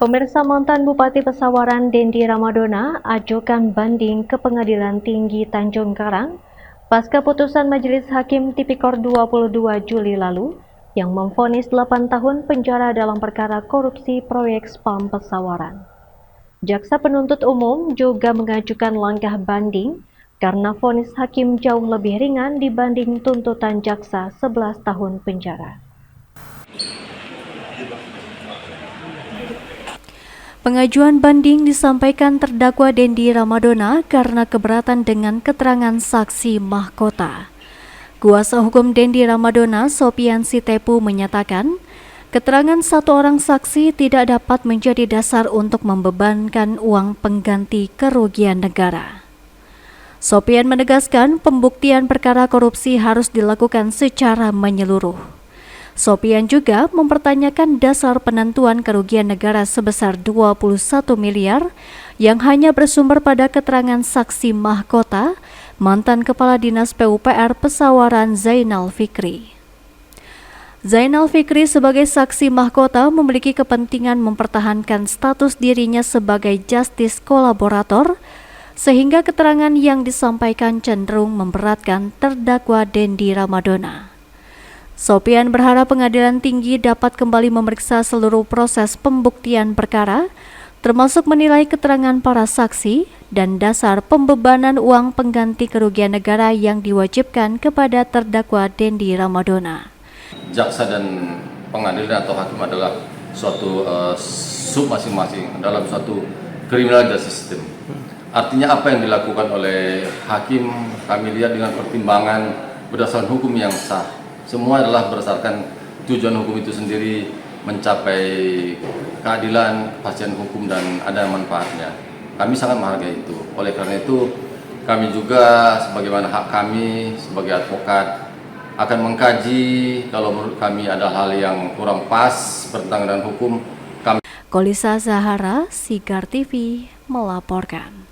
Pemirsa, mantan Bupati Pesawaran Dendi Ramadona ajukan banding ke Pengadilan Tinggi Tanjung Karang pasca putusan Majelis Hakim Tipikor 22 Juli lalu yang memvonis 8 tahun penjara dalam perkara korupsi proyek spam Pesawaran. Jaksa penuntut umum juga mengajukan langkah banding karena vonis hakim jauh lebih ringan dibanding tuntutan jaksa 11 tahun penjara. Pengajuan banding disampaikan terdakwa Dendi Ramadona karena keberatan dengan keterangan saksi mahkota. Kuasa hukum Dendi Ramadona, Sopian Sitepu, menyatakan keterangan satu orang saksi tidak dapat menjadi dasar untuk membebankan uang pengganti kerugian negara. Sopian menegaskan pembuktian perkara korupsi harus dilakukan secara menyeluruh. Sopian juga mempertanyakan dasar penentuan kerugian negara sebesar 21 miliar yang hanya bersumber pada keterangan saksi mahkota mantan Kepala Dinas PUPR Pesawaran Zainal Fikri. Zainal Fikri sebagai saksi mahkota memiliki kepentingan mempertahankan status dirinya sebagai justice kolaborator, sehingga keterangan yang disampaikan cenderung memberatkan terdakwa Dendi Ramadona. Sopian berharap Pengadilan Tinggi dapat kembali memeriksa seluruh proses pembuktian perkara, termasuk menilai keterangan para saksi dan dasar pembebanan uang pengganti kerugian negara yang diwajibkan kepada terdakwa Dendi Ramadona. Jaksa dan pengadilan atau hakim adalah suatu sub masing-masing dalam suatu criminal justice system. Artinya apa yang dilakukan oleh hakim kami lihat dengan pertimbangan berdasarkan hukum yang sah. Semua adalah berdasarkan tujuan hukum itu sendiri, mencapai keadilan, kepastian hukum, dan ada manfaatnya. Kami sangat menghargai itu. Oleh karena itu, kami juga sebagaimana hak kami sebagai advokat akan mengkaji kalau menurut kami ada hal yang kurang pas bertentangan dengan hukum. Kolisa Zahara, Sigar TV, melaporkan.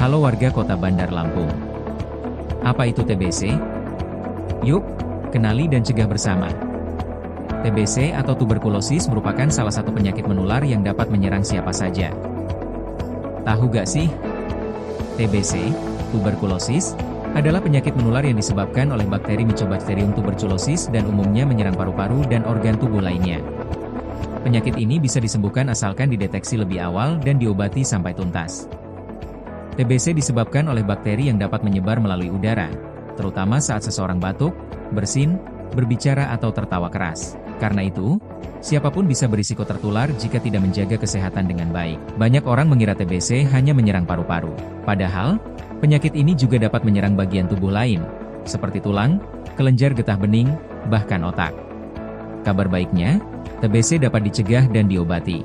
Halo warga Kota Bandar Lampung. Apa itu TBC? Yuk, kenali dan cegah bersama. TBC atau tuberkulosis merupakan salah satu penyakit menular yang dapat menyerang siapa saja. Tahu gak sih? TBC, tuberkulosis, adalah penyakit menular yang disebabkan oleh bakteri Mycobacterium tuberculosis dan umumnya menyerang paru-paru dan organ tubuh lainnya. Penyakit ini bisa disembuhkan asalkan dideteksi lebih awal dan diobati sampai tuntas. TBC disebabkan oleh bakteri yang dapat menyebar melalui udara, terutama saat seseorang batuk, bersin, berbicara atau tertawa keras. Karena itu, siapapun bisa berisiko tertular jika tidak menjaga kesehatan dengan baik. Banyak orang mengira TBC hanya menyerang paru-paru. Padahal, penyakit ini juga dapat menyerang bagian tubuh lain, seperti tulang, kelenjar getah bening, bahkan otak. Kabar baiknya, TBC dapat dicegah dan diobati.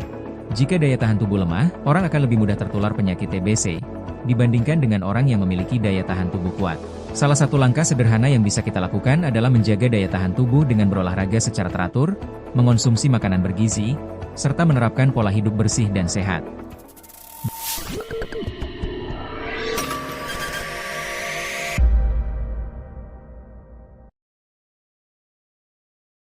Jika daya tahan tubuh lemah, orang akan lebih mudah tertular penyakit TBC dibandingkan dengan orang yang memiliki daya tahan tubuh kuat. Salah satu langkah sederhana yang bisa kita lakukan adalah menjaga daya tahan tubuh dengan berolahraga secara teratur, mengonsumsi makanan bergizi, serta menerapkan pola hidup bersih dan sehat.